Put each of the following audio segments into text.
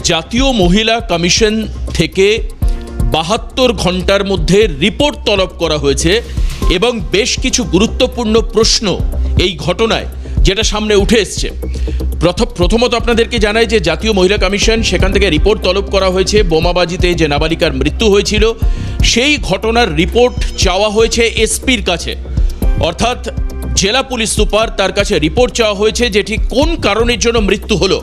জাতীয় মহিলা কমিশন থেকে ৭২ ঘন্টার মধ্যে রিপোর্ট তলব করা হয়েছে এবং বেশ কিছু গুরুত্বপূর্ণ প্রশ্ন এই ঘটনায় যেটা সামনে উঠে এসছে। প্রথমত আপনাদেরকে জানাই যে জাতীয় মহিলা কমিশন সেখান থেকে রিপোর্ট তলব করা হয়েছে বোমাবাজিতে যে নাবালিকার মৃত্যু হয়েছিল সেই ঘটনার রিপোর্ট চাওয়া হয়েছে এসপির কাছে, অর্থাৎ জেলা পুলিশ সুপার তার কাছে রিপোর্ট চাওয়া হয়েছে যে ঠিক কোন কারণের জন্য মৃত্যু হলো।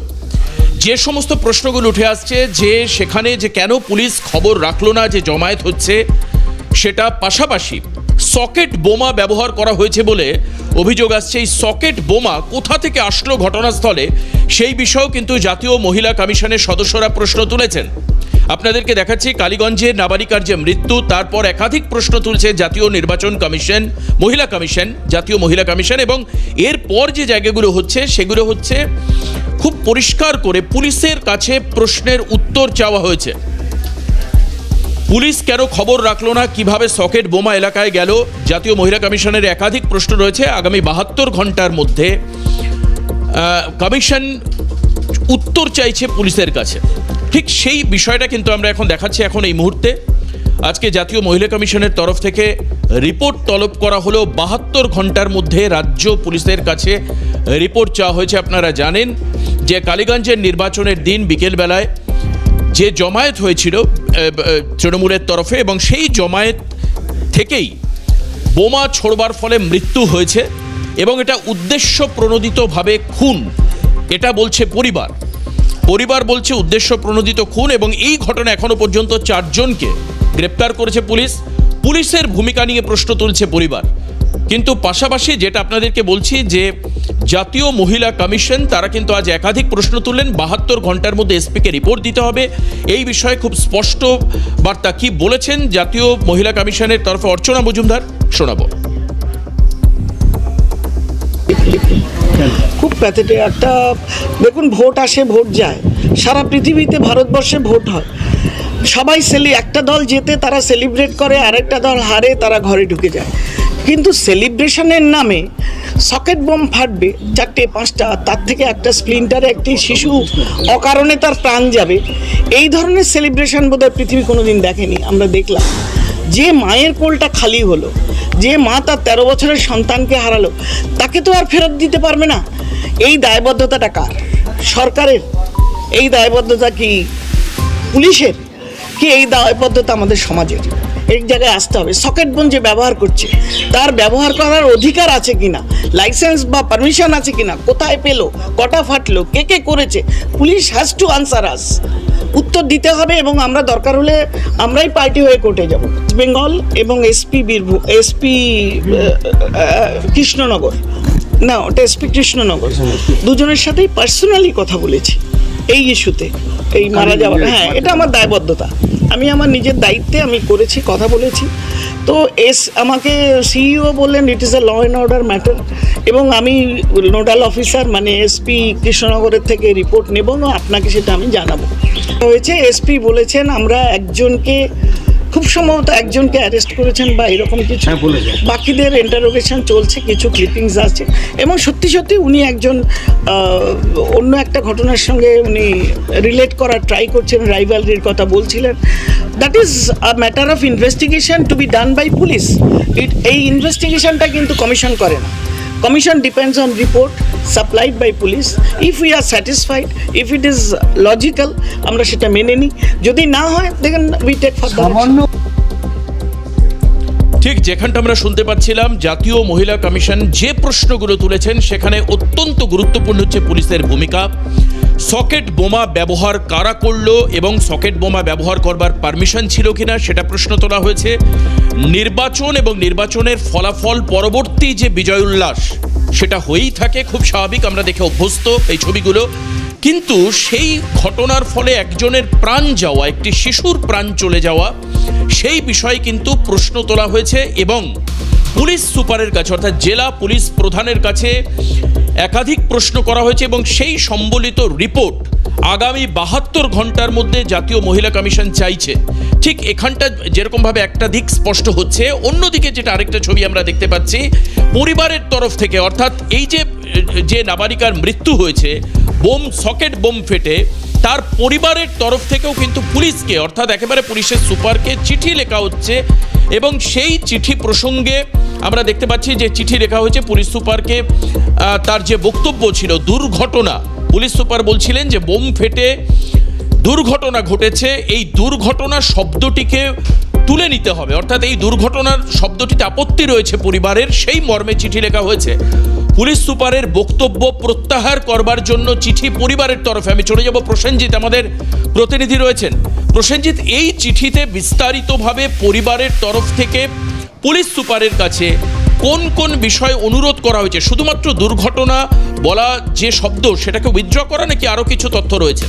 যে সমস্ত প্রশ্নগুলো উঠে আসছে যে সেখানে যে কেন পুলিশ খবর রাখলো না যে জমায়েত হচ্ছে, সেটা পাশাপাশি সকেট বোমা ব্যবহার করা হয়েছে বলে অভিযোগ আসছে। এই সকেট বোমা কোথা থেকে আসলো ঘটনাস্থলে সেই বিষয়েও কিন্তু জাতীয় মহিলা কমিশনের সদস্যরা প্রশ্ন তুলেছেন। আপনাদেরকে দেখাচ্ছি কালীগঞ্জের নাবালিকার যে মৃত্যু, তারপর একাধিক প্রশ্ন তুলছে জাতীয় নির্বাচন কমিশন, মহিলা কমিশন, জাতীয় মহিলা কমিশন, এবং এরপর যে জায়গাগুলো হচ্ছে সেগুলো হচ্ছে খুব পরিষ্কার করে পুলিশের কাছে প্রশ্নের উত্তর চাওয়া হয়েছে। পুলিশ কেন খবর রাখলো না, কিভাবে সকেট বোমা এলাকায় গেল, জাতীয় মহিলা কমিশনের একাধিক প্রশ্ন রয়েছে। আগামী ৭২ ঘন্টার মধ্যে কমিশন উত্তর চাইছে পুলিশের কাছে। ঠিক সেই বিষয়টা কিন্তু আমরা এখন দেখাচ্ছি। এখন এই মুহূর্তে আজকে জাতীয় মহিলা কমিশনের তরফ থেকে রিপোর্ট তলব করা হলো। ৭২ ঘন্টার মধ্যে রাজ্য পুলিশের কাছে রিপোর্ট চাওয়া হয়েছে। আপনারা জানেন যে কালীগঞ্জের নির্বাচনের দিন বিকেলবেলায় যে জমায়েত হয়েছিল তৃণমূলের তরফে, এবং সেই জমায়েত থেকেই বোমা ছোড়বার ফলে মৃত্যু হয়েছে এবং এটা উদ্দেশ্য প্রণোদিতভাবে খুন, এটা বলছে পরিবার বলছে উদ্দেশ্য প্রণোদিত খুন। এবং এই ঘটনা এখনো পর্যন্ত 4 জনকে গ্রেপ্তার করেছে পুলিশের ভূমিকা নিয়ে প্রশ্ন তুলছে পরিবার। কিন্তু পাশাপাশি যেটা আপনাদেরকে বলছি যে জাতীয় মহিলা কমিশন তারা কিন্তু আজ একাধিক প্রশ্ন তুললেন। ৭২ ঘন্টার মধ্যে এসপিকে রিপোর্ট দিতে হবে, এই বিষয়ে খুব স্পষ্ট বার্তা কি বলেছেন জাতীয় মহিলা কমিশনের তরফে অর্চনা মজুমদার, শোনাবো। খুব প্যাথেটিক একটা, দেখুন ভোট আসে ভোট যায়, সারা পৃথিবীতে ভারতবর্ষে ভোট হয়, সবাই একটা দল জেতে তারা সেলিব্রেট করে, আরেকটা দল হারে তারা ঘরে ঢুকে যায়। কিন্তু সেলিব্রেশনের নামে সকেট বোম ফাটবে 4টে 5টা, তার থেকে একটা স্প্লিন্টারে একটি শিশু অকারণে তার প্রাণ যাবে, এই ধরনের সেলিব্রেশন বোধহয় পৃথিবী কোনোদিন দেখেনি। আমরা দেখলাম যে মায়ের কোলটা খালি হলো, যে মা তার 13 বছরের সন্তানকে হারালো, তাকে তো আর ফেরত দিতে পারবে না। এই দায়বদ্ধতাটা কার? সরকারের? এই দায়বদ্ধতা কি পুলিশের? কি এই দায়বদ্ধতা আমাদের সমাজের? এক জায়গায় আসতে হবে। সকেট বোম যে ব্যবহার করছে তার ব্যবহার করার অধিকার আছে কিনা, লাইসেন্স বা পারমিশন আছে কিনা, কোথায় পেলো, কটা ফাটলো, কে করেছে, পুলিশ হ্যাজ টু আনসার আস, উত্তর দিতে হবে। এবং আমরা দরকার হলে আমরাই পার্টি হয়ে কোর্টে যাব। বেঙ্গল এবং এসপি কৃষ্ণনগর, না ওটা এসপি কৃষ্ণনগর, দুজনের সাথেই পার্সোনালি কথা বলেছি এই ইস্যুতে, এই মারা যাওয়া। হ্যাঁ, এটা আমার দায়বদ্ধতা, আমি আমার নিজের দায়িত্বে আমি করেছি, কথা বলেছি। তো আমাকে সিইও বললেন it is a law and order matter, এবং আমি নোডাল অফিসার মানে এসপি কৃষ্ণনগরের থেকে রিপোর্ট নেব এবং আপনাকে সেটা আমি জানাবো। হয়েছে এসপি বলেছেন আমরা একজনকে, খুব সম্ভবত একজনকে অ্যারেস্ট করেছেন বা এরকম কিছু, বাকিদের ইন্টারোগেশন চলছে, কিছু ক্লিপিংস আছে, এবং সত্যি উনি একজন অন্য একটা ঘটনার সঙ্গে উনি রিলেট করার ট্রাই করছেন, রাইভালরির কথা বলছিলেন। That is a matter of investigation to be done by police. এই ইনভেস্টিগেশনটা কিন্তু কমিশন করে না। Commission depends on report supplied by police. If we are satisfied, if it is logical, আমরা সেটা মেনে নিই, যদি না হয় দেখেন we take further action. ঠিক যেখানটা আমরা শুনতে পাচ্ছিলাম জাতীয় মহিলা কমিশন যে প্রশ্নগুলো তুলেছেন সেখানে অত্যন্ত গুরুত্বপূর্ণ হচ্ছে পুলিশের ভূমিকা। সকেট বোমা ব্যবহার কারা করলো এবং সকেট বোমা ব্যবহার করবার পারমিশন ছিল কিনা সেটা প্রশ্ন তোলা হয়েছে। নির্বাচন এবং নির্বাচনের ফলাফল পরবর্তী যে বিজয় উল্লাস সেটা হয়েই থাকে, খুব স্বাভাবিক, আমরা দেখে অভ্যস্ত এই ছবিগুলো। কিন্তু সেই ঘটনার ফলে একজনের প্রাণ যাওয়া, একটি শিশুর প্রাণ চলে যাওয়া, সেই বিষয়ে কিন্তু প্রশ্ন তোলা হয়েছে এবং পুলিশ সুপারের কাছে অর্থাৎ জেলা পুলিশ প্রধানের কাছে একাধিক প্রশ্ন করা হয়েছে এবং সেই সম্বলিত রিপোর্ট আগামী ৭২ ঘন্টার মধ্যে জাতীয় মহিলা কমিশন চাইছে। ঠিক এখানটা যেরকমভাবে একটা দিক স্পষ্ট হচ্ছে, অন্যদিকে যেটা আরেকটা ছবি আমরা দেখতে পাচ্ছি পরিবারের তরফ থেকে, অর্থাৎ এই যে নাবালিকার মৃত্যু হয়েছে সকেট বোম ফেটে, তার পরিবারের তরফ থেকেও কিন্তু পুলিশকে, অর্থাৎ একেবারে পুলিশের সুপারকে চিঠি লেখা হচ্ছে এবং সেই চিঠি প্রসঙ্গে আমরা দেখতে পাচ্ছি যে চিঠি লেখা হয়েছে পুলিশ সুপারকে। তার যে বক্তব্য ছিল দুর্ঘটনা, পুলিশ সুপার বলছিলেন যে বোম ফেটে দুর্ঘটনা ঘটেছে, এই দুর্ঘটনা শব্দটিকে তুলে নিতে হবে, অর্থাৎ এই দুর্ঘটনার শব্দটিতে আপত্তি রয়েছে পরিবারের, সেই মর্মে চিঠি লেখা হয়েছে। পুলিশ সুপারের বক্তব্য প্রত্যাহার করবার জন্য চিঠি পরিবারের তরফে। আমি চলে যাব প্রসেনজিৎ, আমাদের প্রতিনিধি রয়েছেন। প্রসেনজিৎ, এই চিঠিতে বিস্তারিতভাবে পরিবারের তরফ থেকে পুলিশ সুপারের কাছে কোন কোন বিষয় অনুরোধ করা হয়েছে? শুধুমাত্র দুর্ঘটনা বলা যে শব্দ সেটাকে উইথড্র করা, নাকি আরও কিছু তথ্য রয়েছে?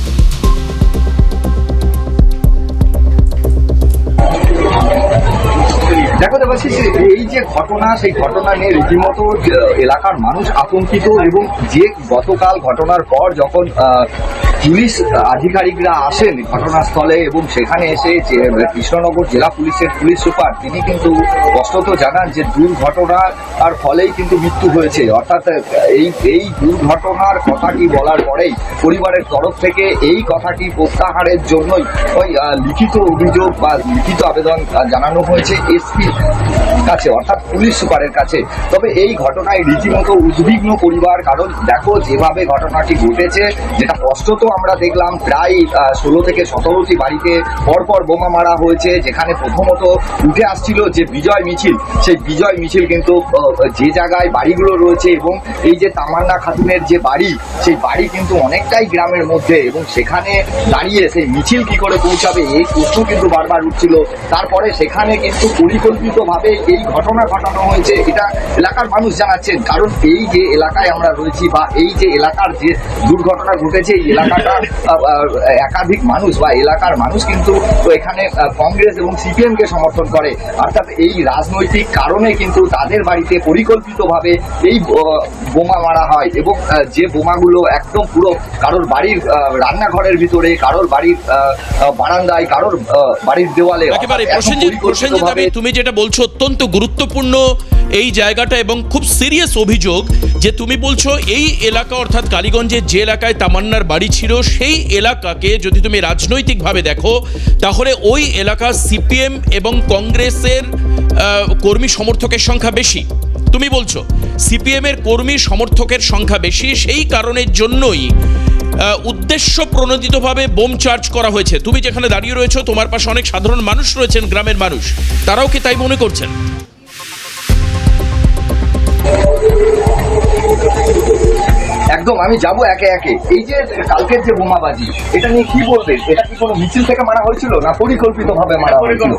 দেখো দেবাশিস, এই যে ঘটনা, সেই ঘটনা নিয়ে রীতিমতো এলাকার মানুষ আতঙ্কিত। এবং যে গতকাল ঘটনার পর যখন পুলিশ আধিকারিকরা আসেন ঘটনাস্থলে এবং সেখানে এসে যে কৃষ্ণনগর জেলা পুলিশের পুলিশ সুপার তিনি কিন্তু স্পষ্টত জানান যে দুর্ঘটনার ফলেই কিন্তু মৃত্যু হয়েছে। অর্থাৎ এই দুর্ঘটনার কথাটি বলার পরেই পরিবারের তরফ থেকে এই কথাটি প্রত্যাহারের জন্যই ওই লিখিত অভিযোগ বা লিখিত আবেদন জানানো হয়েছে এসপির কাছে, অর্থাৎ পুলিশ সুপারের কাছে। তবে এই ঘটনায় রীতিমতো উদ্বিগ্ন পরিবার, কারণ দেখো যেভাবে ঘটনাটি ঘটেছে, যেটা স্পষ্টত আমরা দেখলাম প্রায় 16 থেকে 17টি বাড়িতে পরপর বোমা মারা হয়েছে। যেখানে প্রথমত উঠে আসছিল যে বিজয় মিছিল, সেই বিজয় মিছিল কিন্তু যে জায়গায় বাড়িগুলো রয়েছে এবং এই যে তামান্না খাতুনের যে বাড়ি, সেই বাড়ি কিন্তু অনেকটাই গ্রামের মধ্যে, এবং সেখানে দাঁড়িয়ে সেই মিছিল কি করে পৌঁছাবে এই প্রশ্ন কিন্তু বারবার উঠছিল। তারপরে সেখানে কিন্তু পরিকল্পিতভাবে এই ঘটনা ঘটানো হয়েছে, এটা এলাকার মানুষ জানাচ্ছেন। কারণ এই যে এলাকায় আমরা রয়েছি বা এই যে এলাকার যে দুর্ঘটনা ঘটেছে, এই এলাকাটা একাধিক মানুষ বা এলাকার মানুষ কিন্তু এখানে কংগ্রেস এবং সিপিএম কে সমর্থন করে। অর্থাৎ এই রাজনৈতিক কারণে কিন্তু তাদের বাড়িতে পরিকল্পিতভাবে এই বোমা মারা হয় এবং যে বোমাগুলো একদম পুরো কারোর বাড়ির রান্নাঘরের ভিতরে, কারোর বাড়ির বারান্দায়, কারোর বাড়ির দেওয়ালে। একেবারে প্রসেনজিৎ, তুমি যেটা বলছো অত্যন্ত গুরুত্বপূর্ণ এই জায়গাটা এবং খুব সিরিয়াস অভিযোগ যে তুমি বলছো এই এলাকা, অর্থাৎ কালীগঞ্জের যে এলাকায় তামান্নার বাড়ি ছিল, সেই এলাকাকে যদি তুমি রাজনৈতিকভাবে দেখো তাহলে ওই এলাকা সিপিএম এবং কংগ্রেসের কর্মী সমর্থকের সংখ্যা বেশি। তুমি বলছো সিপিএম এর কর্মী সমর্থকের সংখ্যা বেশি, সেই কারণের জন্যই উদ্দেশ্য প্রণোদিতভাবে বোম চার্জ করা হয়েছে। তুমি যেখানে দাঁড়িয়ে রয়েছো তোমার পাশে অনেক সাধারণ মানুষ রয়েছেন, গ্রামের মানুষ, তারাও কি তাই মনে করছেন? একদম, আমি যাবো একে একে। এই যে কালকের যে বোমাবাজি, এটা নিয়ে কি বলবেন? এটা কি কোনো মিছিল থেকে মারা হয়েছিল না পরিকল্পিতভাবে মারা হয়েছিল?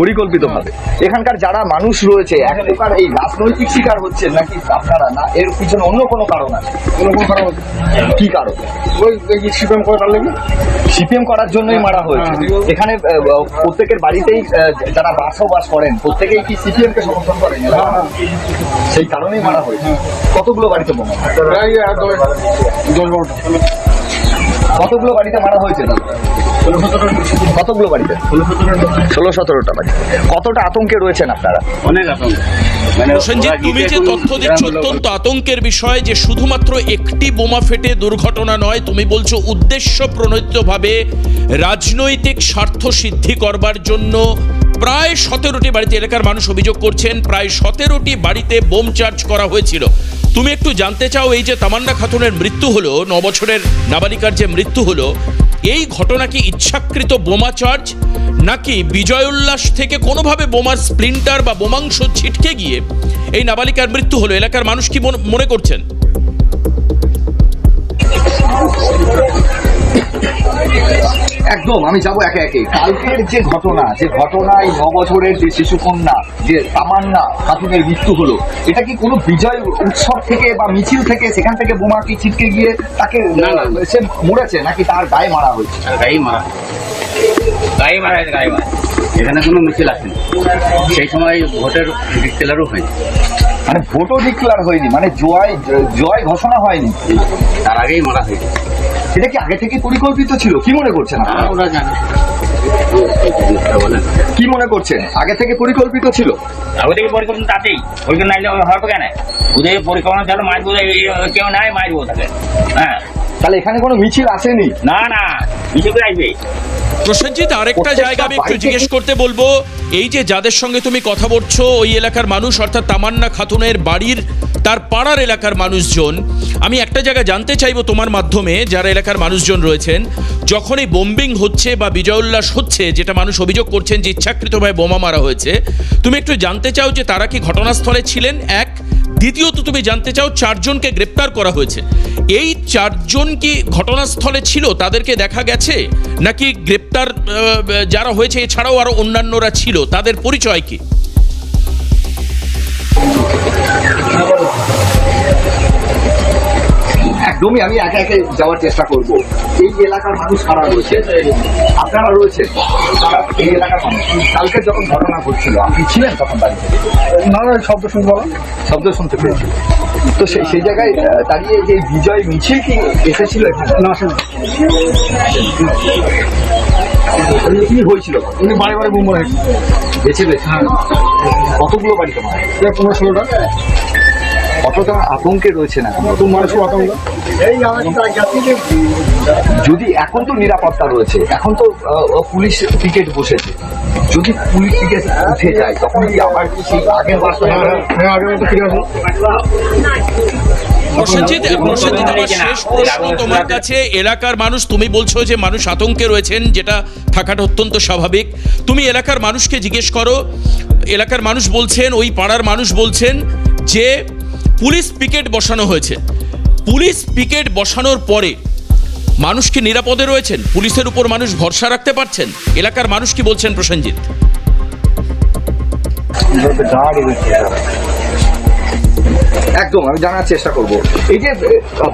পরিকল্পিতভাবে। এখানকার যারা মানুষ রয়েছে এক প্রকার এই রাজনৈতিক শিকার হচ্ছেন নাকি আপনারা, না এর পিছনে অন্য কোনো কারণ আছে? অন্য কোনো কারণ? কি কারণ? ওই সিপিএম করার লেগে, সিপিএম করার জন্যই মারা হয়েছে। এখানে প্রত্যেকের বাড়িতেই যারা বসবাস করেন প্রত্যেকেই কি সিপিএম কে সমর্থন করেন? সেই কারণেই মারা হয়েছে। কতগুলো বাড়িতে বোমা? কতগুলো বাড়িতে মারা হয়েছে? কতগুলো বাড়িতে? 16-17টা বাড়ি। কতটা আতঙ্কে রয়েছেন আপনারা? অনেক আতঙ্ক। প্রসেনজিৎ, তুমি যে তথ্য দিচ্ছ অত্যন্ত আতঙ্কের বিষয় যে শুধুমাত্র একটি বোমা ফেটে দুর্ঘটনা নয়, তুমি বলছো উদ্দেশ্য প্রণোদিতভাবে রাজনৈতিক স্বার্থ সিদ্ধি করবার জন্য প্রায় 17টি বাড়িতে, এলাকার মানুষ অভিযোগ করছেন প্রায় 17টি বাড়িতে বোম চার্জ করা হয়েছিল। তুমি একটু জানতে চাও এই যে তামান্না খাতুনের মৃত্যু হলো, 9 বছরের নাবালিকার যে মৃত্যু হলো, এই ঘটনা কি ইচ্ছাকৃত বোমা চার্জ নাকি বিজয় উল্লাস থেকে কোনোভাবে বোমার স্প্লিন্টার বা বোমাংশ ছিটকে গিয়ে এই নাবালিকার মৃত্যু হলো? এলাকার মানুষ কি মনে করছেন? একদম, আমি যাবো একে একে। কালকের যে ঘটনায় 9 বছরের যে শিশুকন্যা যে তামান্না খাতুনের মৃত্যু হলো, এটা কি কোনো বিজয় উৎসব থেকে বা মিছিল থেকে সেখান থেকে বোমা কি ছিটকে গিয়ে তাকে সে মরেছে নাকি তার গায়ে মারা হয়েছে? গায়ে মারা হয়েছে, গায়ে মারা। এখানে কোনো মিছিল আসেনি, সেই সময় ভোটের ডিক্লেয়ারও হয়নি। মানে ভোটও ডিক্লেয়ার হয়নি, মানে জয় ঘোষণা হয়নি, তার আগেই মারা হয়েছে। এটা কি আগে থেকে পরিকল্পিত ছিল? কি মনে করছেন আপনারা? ওরা জানে কি মনে করছেন আগে থেকে পরিকল্পিত ছিল? আগে থেকে পরিকল্পনা তাতেই পরিকল্পনা নাইলে হবে কেন? ওদের পরিকল্পনা তাহলে মারবো, কেউ নাই মারবো তাকে। হ্যাঁ, তাহলে এখানে কোনো মিছিল আসেনি? না না, মিছিল করে আসবে। প্রসেনজিৎ, আরেকটা জায়গা আমি একটু জিজ্ঞেস করতে বলবো, এই যে যাদের সঙ্গে তুমি কথা বলছো ওই এলাকার মানুষ অর্থাৎ তামান্না খাতুনের বাড়ির তার পাড়ার এলাকার মানুষজন, আমি একটা জায়গা জানতে চাইবো তোমার মাধ্যমে, যারা এলাকার মানুষজন রয়েছেন, যখন এই বোম্বিং হচ্ছে বা বিজয় উল্লাস হচ্ছে, যেটা মানুষ অভিযোগ করছেন যে ইচ্ছাকৃতভাবে বোমা মারা হয়েছে, তুমি একটু জানতে চাও যে তারা কি ঘটনাস্থলে ছিলেন? এক, দ্বিতীয়ত তুমি জানতে চাও 4 জনকে গ্রেপ্তার করা হয়েছে, এই 4 জন কি ঘটনাস্থলে ছিল, তাদেরকে দেখা গেছে, নাকি গ্রেপ্তার যারা হয়েছে এছাড়াও আরো অন্যান্যরা ছিল, তাদের পরিচয় কি? একদমই, আমি একে একে যাওয়ার চেষ্টা করব। এই এলাকার মানুষ কারা রয়েছে? আপনারা রয়েছে, এই এলাকার মানুষ। কালকে যখন ঘটনা ঘটছিল আপনি ছিলেন তখন বাড়িতে? না না, শব্দ শুনবো না। শব্দ শুনতে পেয়েছি। তো সেই জায়গায় দাঁড়িয়ে যে বিজয় মিছিল কি এসেছিল এখানে? না আসেন, কি হয়েছিল? উনি বারে বারে বোম মারা হয়েছে। বেছে বেছে কতগুলো বাড়ি তোমার? 15-16টা। কতটা আতঙ্কে রয়েছে না? নতুন মানুষ আতঙ্ক। যদি এখন তো নিরাপত্তা রয়েছে, এখন তো পুলিশ পিকেট বসেছে, যদি পুলিশ পিকেট উঠে যায় তখন কি আবার সেই আগের বার্তা? হ্যাঁ, আগের মতো ফিরে আসুন। প্রসেনজিৎ, আমার শেষ প্রশ্ন তোমার কাছে, এলাকার মানুষ, তুমি বলছো যে মানুষ আতঙ্কে রয়েছেন, যেটা থাকাটা অত্যন্ত স্বাভাবিক। তুমি এলাকার মানুষকে জিজ্ঞেস করো, এলাকার মানুষ বলছেন, ওই পাড়ার মানুষ বলছেন যে পুলিশ পিকেট বসানো হয়েছে, পুলিশ পিকেট বসানোর পরে মানুষ কি নিরাপদে রয়েছেন? পুলিশের উপর মানুষ ভরসা রাখতে পারছেন? এলাকার মানুষ কি বলছেন প্রসেনজিৎ? একদম, আমি জানার চেষ্টা করব। এই যে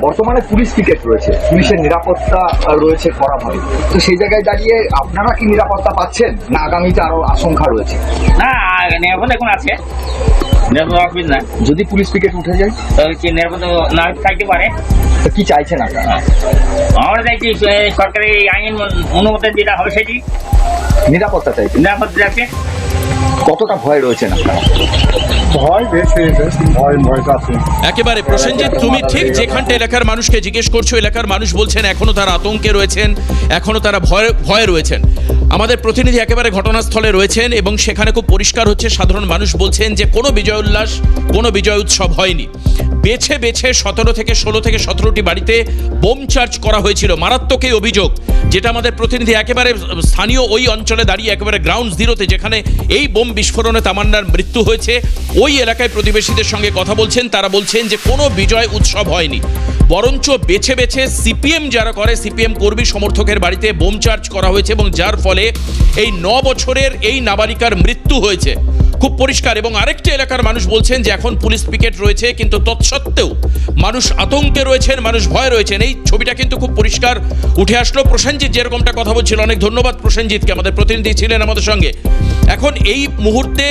বর্তমানে পুলিশ পিকেট রয়েছে, পুলিশের নিরাপত্তা রয়েছে কড়াভাবে, তো সেই জায়গায় দাঁড়িয়ে আপনারা কি নিরাপত্তা পাচ্ছেন, না আগামীতে আরো আশঙ্কা রয়েছে? না, নিরাপদ এখন আছে, নিরাপদ অসুবিধা না। যদি পুলিশ পিকেট উঠে যায় তাহলে কি নিরাপদ না থাকতে পারে? তো কি চাইছেন আপনারা? আমরা চাইছি সরকারি আইন অনুমোদন যেটা হবে সেটি নিরাপত্তা চাইছেন? নিরাপদ রাখতে। কতটা ভয় রয়েছেন আপনারা? ভয় বেশ ভয় তো আছে। একেবারে প্রসেনজিৎ, তুমি ঠিক যেখানটা এলাকার মানুষকে জিজ্ঞেস করছো, এলাকার মানুষ বলছেন এখনো তারা আতঙ্কে রয়েছেন, এখনো তারা ভয়ে রয়েছেন। আমাদের প্রতিনিধি একেবারে ঘটনাস্থলে রয়েছেন এবং সেখানে খুব পরিষ্কার হচ্ছে, সাধারণ মানুষ বলছেন যে কোনো বিজয় উল্লাস, কোনো বিজয় উৎসব হয়নি। বেছে বেছে 16 থেকে 17টি বাড়িতে বোম চার্জ করা হয়েছিল, মারাত্মক এই অভিযোগ, যেটা আমাদের প্রতিনিধি একেবারে স্থানীয় ওই অঞ্চলে দাঁড়িয়ে একেবারে গ্রাউন্ড জিরোতে, যেখানে এই বোম বিস্ফোরণে তামান্নার মৃত্যু হয়েছে, ওই এলাকায় প্রতিবেশীদের সঙ্গে কথা বলছেন। তারা বলছেন যে কোনো বিজয় উৎসব হয়নি, বরঞ্চ বেছে বেছে সিপিএম যারা করে, সিপিএম কর্মী সমর্থকের বাড়িতে বোম চার্জ করা হয়েছে এবং যার ফলে এই 9 বছরের এই নাবালিকার মৃত্যু হয়েছে। খুব পরিষ্কার। এবং আরেকটা এলাকার মানুষ বলছেন যে এখন পুলিশ পিকেট রয়েছে, কিন্তু তৎসত্ত্বেও মানুষ আতঙ্কে রয়েছেন, মানুষ ভয় রয়েছেন। এই ছবিটা কিন্তু খুব পরিষ্কার উঠে আসলো। প্রসেনজিৎ যেরকমটা কথা বলছিল, অনেক ধন্যবাদ প্রসেনজিৎকে, আমাদের প্রতিনিধি ছিলেন আমাদের সঙ্গে। এখন এই মুহূর্তে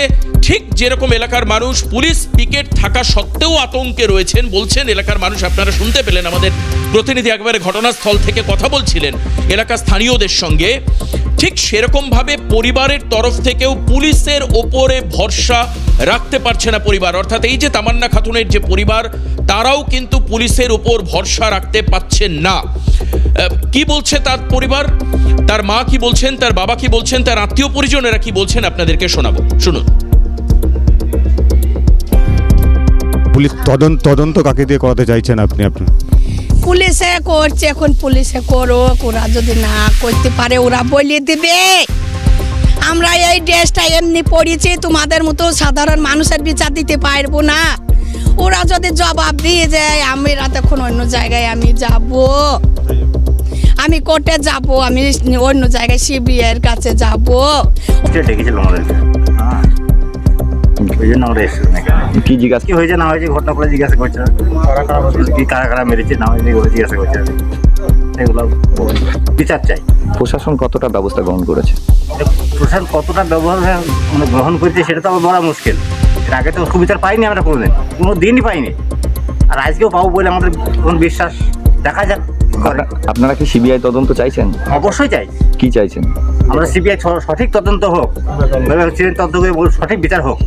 ঠিক যেরকম এলাকার মানুষ পুলিশ পিকেট থাকা সত্ত্বেও আতঙ্কে রয়েছেন বলছেন এলাকার মানুষ, আপনারা শুনতে পেলেন, আমাদের প্রতিনিধি একেবারে ঘটনাস্থল থেকে কথা বলছিলেন এলাকার স্থানীয়দের সঙ্গে, ঠিক সেরকমভাবে পরিবারের তরফ থেকেও পুলিশের ওপরে ভরসা রাখতে পারছে না পরিবার। অর্থাৎ এই যে তামান্না খাতুনের যে পরিবার, তারাও কিন্তু পুলিশের উপর ভরসা রাখতে পারছেন না। কি বলছে তার পরিবার, তার মা কি বলছেন, তার বাবা কি বলছেন, তার আত্মীয় পরিজনেরা কি বলছেন, আপনাদেরকে শোনাবো, শুনুন। পুলিশ তদন্ত কাকে দিয়ে করাতে চাইছেন আপনি? পুলিশে করছে, এখন পুলিশে করো, ওরা যদি না করতে পারে ওরা বলে দিবে। আমরা এই ড্রেসটা এমনি পড়েছি, তোমাদের মতো সাধারণ মানুষের বিচার দিতে পারবো না। ওরা যদি জবাব দিয়ে যায়, আমরা তখন অন্য জায়গায় আমি যাব, আমি কোর্টে যাব, আমি অন্য জায়গায় সিবিআইয়ের কাছে যাব। ডেকেছিল আমাদেরকে, ওই জন্য আমরা এসেছিলাম এখানে। কি জিজ্ঞাসা কি হয়েছে না হয়েছে ঘটনা করে জিজ্ঞাসা করছে, কি কারা কারা মেরেছে না হয়েছে এগুলো জিজ্ঞাসা করছে। এগুলো বিচার চাই। প্রশাসন কতটা ব্যবস্থা গ্রহণ করেছে? প্রশাসন কতটা গ্রহণ করেছে সেটা তো আমার বলা মুশকিল। এর আগে তো সুবিচার পাইনি আমরা কোনো দিনই পাইনি, আর আজকেও পাবো বলে আমাদের কোনো বিশ্বাস। দেখা যাক করে। আপনারা কি সিবিআই তদন্ত চাইছেন? অবশ্যই চাই। কি চাইছেন? আমরা সিবিআই সঠিক তদন্ত হোক, তদন্ত করে সঠিক বিচার হোক,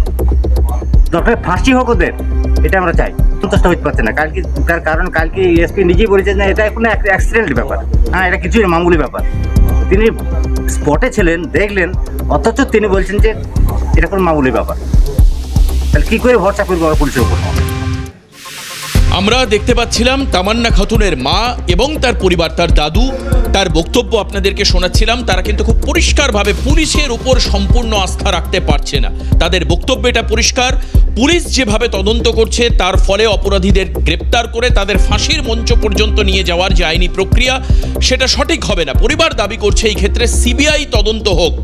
দরকার ফাঁসি হোক ওদের, এটা আমরা চাই। সন্তুষ্ট হতে পারছে না কালকে, তার কারণ কালকে এসপি নিজেই বলেছেন না এটা কোনো অ্যাক্সিডেন্ট ব্যাপার, হ্যাঁ এটা কিছুই মামুলি ব্যাপার। তিনি স্পটে ছিলেন, দেখলেন, অথচ তিনি বলছেন যে এটা কোনো মামুলি ব্যাপার। তাহলে কী করে ভরসা করবো আমরা পুলিশের উপর? আমরা দেখতে পাচ্ছিলাম তামান্না খাতুনের মা এবং তার পরিবার, তার দাদু, তার বক্তব্য আপনাদেরকে শোনাচ্ছিলাম। তারা কিন্তু খুব পরিষ্কারভাবে পুলিশের উপর সম্পূর্ণ আস্থা রাখতে পারছে না। তাদের বক্তব্য এটা পরিষ্কার, পুলিশ যেভাবে তদন্ত করছে তার ফলে অপরাধীদের গ্রেপ্তার করে তাদের ফাঁসির মঞ্চ পর্যন্ত নিয়ে যাওয়ার যে আইনি প্রক্রিয়া সেটা সঠিক হবে না। পরিবার দাবি করছে এই ক্ষেত্রে সিবিআই তদন্ত হোক।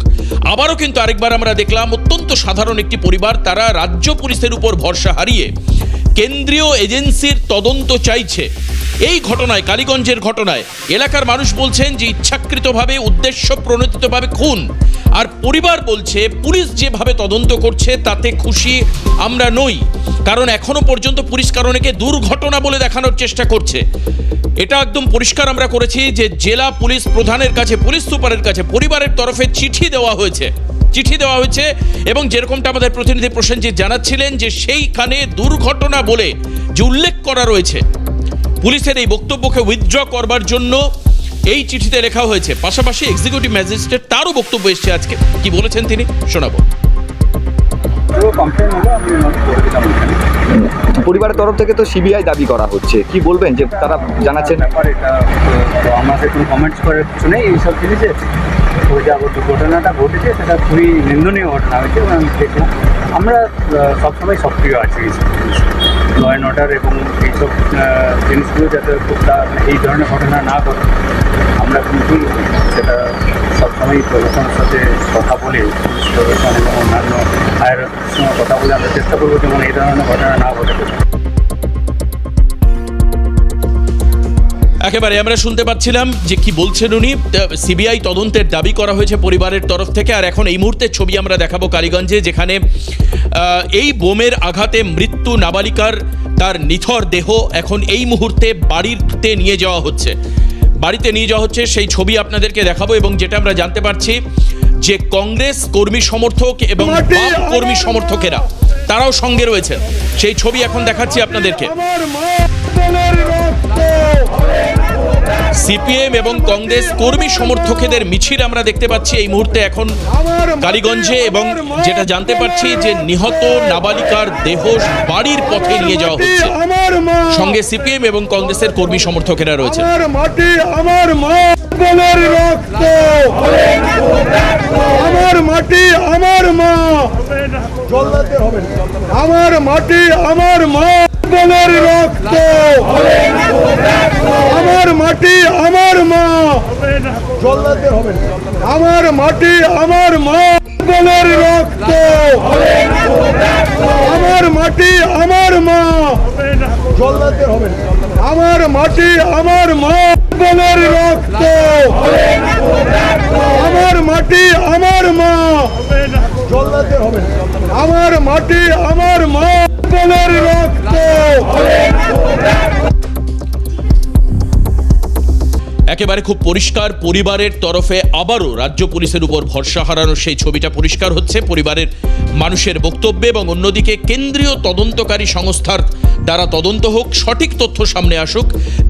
আবারও কিন্তু আরেকবার আমরা দেখলাম অত্যন্ত সাধারণ একটি পরিবার, তারা রাজ্য পুলিশের উপর ভরসা হারিয়ে কেন্দ্রীয় এজেন্সির তদন্ত চাইছে। এই ঘটনায়, কালীগঞ্জের ঘটনায় এলাকার মানুষ বলছেন যে ইচ্ছাকৃতভাবে, উদ্দেশ্য প্রণোদিতভাবে খুন, আর পরিবার বলছে পুলিশ যেভাবে তদন্ত করছে তাতে খুশি আমরা নই, কারণ এখনো পর্যন্ত পুলিশ কারণকে দুর্ঘটনা বলে দেখানোর চেষ্টা করছে। এটা একদম পরিষ্কার আমরা করেছি যে জেলা পুলিশ প্রধানের কাছে, পুলিশ সুপারের কাছে পরিবারের তরফে চিঠি দেওয়া হয়েছে এবং যেরকমটা আমাদের প্রতিনিধি প্রসেনজিৎ জানাচ্ছিলেন যে সেইখানে দুর্ঘটনা বলে যে উল্লেখ করা রয়েছে, পুলিশের এই বক্তব্যকে উইথড্র করবার জন্য এই চিঠিতে লেখা হয়েছে। পাশাপাশি এক্সিকিউটিভ ম্যাজিস্ট্রেট তারও বক্তব্য এসছে আজকে, কি বলেছেন তিনি শোনাবো। পরিবারের তরফ থেকে তো সিবিআই দাবি করা হচ্ছে, কি বলবেন যে তারা জানাচ্ছেন? ব্যাপার এটা তো আমাদের কোনো কমেন্টস করার কিছু নেই এইসব জিনিসে। ওই যে ঘটনাটা ঘটেছে সেটা খুবই নিন্দনীয় ঘটনা হয়েছে এবং দেখলাম আমরা সবসময় সক্রিয় আছি এইসব জিনিস, ল অ্যান্ড অর্ডার এবং এইসব জিনিসগুলো যাতে খুব এই ধরনের ঘটনা না ঘটে আমরা কিন্তু সেটা সবসময় প্রশাসনের সাথে কথা বলে, পুলিশ প্রশাসন এবং অন্যান্য হায়ার সঙ্গে কথা বলে আমরা চেষ্টা করবো যেমন এই ধরনের ঘটনা না ঘটে। একেবারে আমরা শুনতে পাচ্ছিলাম যে কি বলছেন উনি। সিবিআই তদন্তের দাবি করা হয়েছে পরিবারের তরফ থেকে। আর এখন এই মুহূর্তে ছবি আমরা দেখাবো কালীগঞ্জে, যেখানে এই বোমের আঘাতে মৃত্যু নাবালিকার তার নিথর দেহ এখন এই মুহূর্তে বাড়িতে নিয়ে যাওয়া হচ্ছে। সেই ছবি আপনাদেরকে দেখাবো এবং যেটা আমরা জানতে পারছি যে কংগ্রেস কর্মী সমর্থক এবং বাম কর্মী সমর্থকেরা তারাও সঙ্গে রয়েছেন, সেই ছবি এখন দেখাচ্ছি আপনাদেরকে। সিপিএম এবং কংগ্রেস কর্মী সমর্থকদের মিছিল আমরা দেখতে পাচ্ছি এই মুহূর্তে এখন কালীগঞ্জে, এবং যেটা জানতে পারছি যে নিহত নাবালিকার দেহ বাড়ির পথে নিয়ে যাওয়া হচ্ছে। সঙ্গে সিপিএম এবং কংগ্রেসের কর্মী সমর্থকেরা রয়েছে। আমার মাটি আমার মা বোনের রক্ত, আমার মাটি আমার মা, আমার মাটি আমার মা বোনের রক্ত, আমার মাটি আমার মা, আমার মাটি আমার মা বোনের রক্ত, আমার মাটি আমার মা, আমার মাটি আমার মা বোনের রক্ত, আমার মাটি আমার মা, আমার মাটি আমার মা বোনের রক্ত। একেবারে খুব পরিষ্কার, পরিবারের তরফে আবারও রাজ্য পুলিশের উপর ভরসা হারানোর সেই ছবিটা পরিষ্কার হচ্ছে পরিবারের মানুষের বক্তব্যে। এবং অন্যদিকে কেন্দ্রীয় তদন্তকারী সংস্থার দ্বারা তদন্ত হোক, সঠিক তথ্য সামনে আসুক,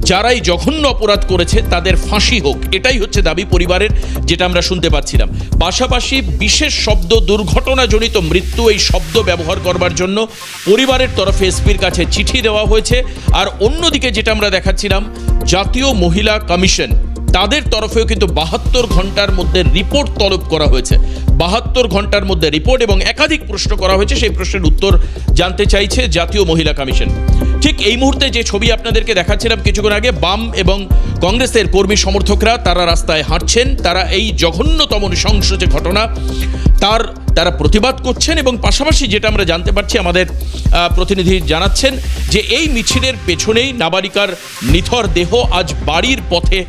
যারাই জঘন্য অপরাধ করেছে তাদের ফাঁসি হোক, এটাই হচ্ছে দাবি পরিবারের, যেটা আমরা শুনতে পাচ্ছিলাম। পাশাপাশি বিশেষ শব্দ দুর্ঘটনাজনিত মৃত্যু এই শব্দ ব্যবহার করবার জন্য পরিবারের তরফে এসপির কাছে চিঠি দেওয়া হয়েছে। আর অন্যদিকে যেটা আমরা দেখাচ্ছিলাম, জাতীয় মহিলা কমিশন তাদের তরফেও কিন্তু 72 ঘন্টার মধ্যে রিপোর্ট তলব করা হয়েছে। 72 ঘন্টার মধ্যে রিপোর্ট, এবং একাধিক প্রশ্ন করা হয়েছে, সেই প্রশ্নের উত্তর জানতে চাইছে জাতীয় মহিলা কমিশন। ঠিক এই মুহূর্তে যে ছবি আপনাদেরকে দেখাচ্ছিলাম কিছুক্ষণ আগে, বাম এবং কংগ্রেসের কর্মী সমর্থকরা তারা রাস্তায় হাঁটছেন, তারা এই জঘন্যতম নৃশংস যে ঘটনা তার তারা প্রতিবাদ করছেন এবং পাশাপাশি যেটা আমরা জানতে পারছি, আমাদের প্রতিনিধি জানাচ্ছেন যে এই মিছিলের পেছনেই নাবালিকার নিথর দেহ আজ বাড়ির পথে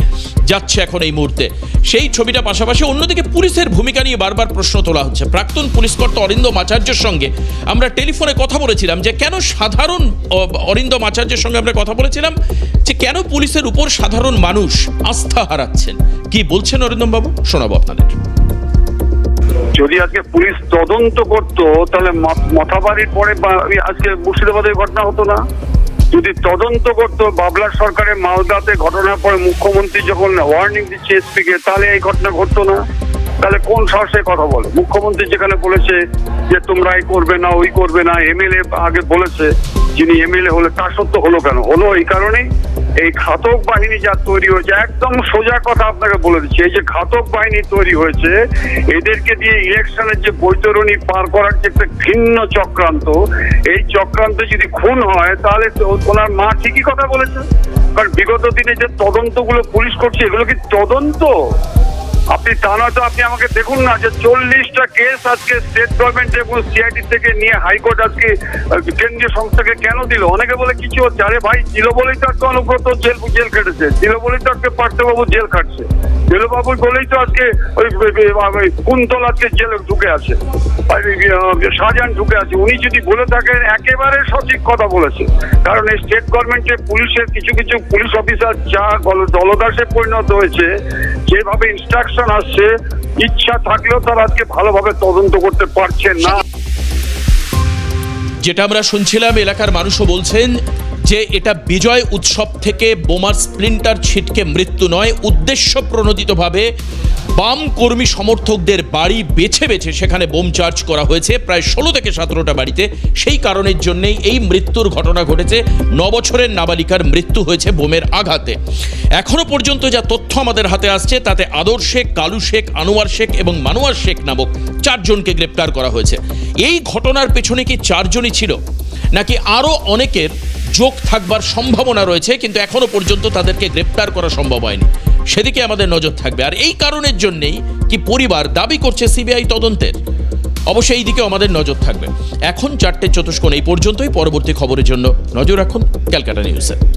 যাচ্ছে এখন এই মুহূর্তে। সেই ছবিটা পাশাপাশি অন্যদিকে পুলিশের ভূমিকা নিয়ে বারবার প্রশ্ন তোলা হচ্ছে। প্রাক্তন পুলিশ কর্তা অরিন্দম আচার্যের সঙ্গে আমরা টেলিফোনে কথা বলেছিলাম যে কেন সাধারণ অরিন্দম আচার্যের সঙ্গে আমরা কথা বলেছিলাম যে কেন পুলিশের উপর সাধারণ মানুষ আস্থা হারাচ্ছেন। কি বলছেন অরিন্দম বাবু, শোনাবো আপনাদের। যদি আজকে পুলিশ তদন্ত করতো তাহলে মথাবাড়ির পরে আজকে মুর্শিদাবাদের ঘটনা হতো না। যদি তদন্ত করতো বাবলার সরকারের মালদাতে ঘটনার পরে মুখ্যমন্ত্রী যখন ওয়ার্নিং দিচ্ছে এসপিকে, তাহলে এই ঘটনা ঘটতো না। তাহলে কোন সাহসে কথা বলে? মুখ্যমন্ত্রী যেখানে বলেছে যে তোমরা এই করবে না, ওই করবে না, এমএলএ আগে বলেছে, যিনি এমএলএ হলে তার সত্য হলো কেন? হলো এই কারণেই এই ঘাতক বাহিনী যা তৈরি হয়েছে, একদম সোজা কথা আপনাকে বলে দিচ্ছি, এই যে ঘাতক বাহিনী তৈরি হয়েছে, এদেরকে দিয়ে ইলেকশনের যে বৈতরণী পার করার যে একটা ভিন্ন চক্রান্ত, এই চক্রান্ত যদি খুন হয় তাহলে ওনার মা ঠিকই কথা বলেছে। কারণ বিগত দিনে যে তদন্তগুলো পুলিশ করছে, এগুলো কি তদন্ত? আপনি তা নয়তো আপনি আমাকে দেখুন না যে 40টা কেস আজকে স্টেট গভর্নমেন্ট এবং সিআইডি থেকে নিয়ে হাইকোর্ট আজকে কেন্দ্রীয় সংস্থাকে কেন দিল? অনেকে বলে কিছু হচ্ছে, আরে ভাই ছিল বলেই তো আজকে অনুব্রত জেল কেটেছে, ছিল বলেই তো আজকে পার্থবাবু জেল খাটছে, জেলবাবু বলেই তো আজকে ওই কুন্তল আজকে জেলে ঢুকে আছে, শাহজাহান ঢুকে আছে। উনি যদি বলে থাকেন একেবারে সঠিক কথা বলেছে। কারণ এই স্টেট গভর্নমেন্টের পুলিশের কিছু কিছু পুলিশ অফিসার যা দলদাসে পরিণত হয়েছে, যেভাবে ইনস্ট্রাকশন আসছে, ইচ্ছা থাকলেও তারা আজকে ভালোভাবে তদন্ত করতে পারছেন না। যেটা আমরা শুনছিলাম, এলাকার মানুষও বলছেন যে এটা বিজয় উৎসব থেকে বোমার স্প্লিন্টার ছিটকে মৃত্যু নয়, উদ্দেশ্য প্রণোদিতভাবে বাম কর্মী সমর্থকদের বাড়ি বেছে বেছে সেখানে বোম চার্জ করা হয়েছে প্রায় 16 থেকে 17টা বাড়িতে। সেই কারণের জন্যেই এই মৃত্যুর ঘটনা ঘটেছে। 9 বছরের নাবালিকার মৃত্যু হয়েছে বোমের আঘাতে। এখনো পর্যন্ত যা তথ্য আমাদের হাতে আসছে তাতে আদর শেখ, কালু শেখ, আনোয়ার শেখ এবং মানোয়ার শেখ নামক 4 জনকে গ্রেপ্তার করা হয়েছে। এই ঘটনার পেছনে কি 4 জনই ছিল নাকি আরও অনেকের যোগ থাকবার সম্ভাবনা রয়েছে, কিন্তু এখনো পর্যন্ত তাদেরকে গ্রেপ্তার করা সম্ভব হয়নি, সেদিকে আমাদের নজর থাকবে। আর এই কারণের জন্যেই কি পরিবার দাবি করছে সিবিআই তদন্তের, অবশ্যই এই দিকে আমাদের নজর থাকবে। এখন 4টে চতুষ্কোণ এই পর্যন্তই। পরবর্তী খবরের জন্য নজর রাখুন ক্যালকাটা নিউজে।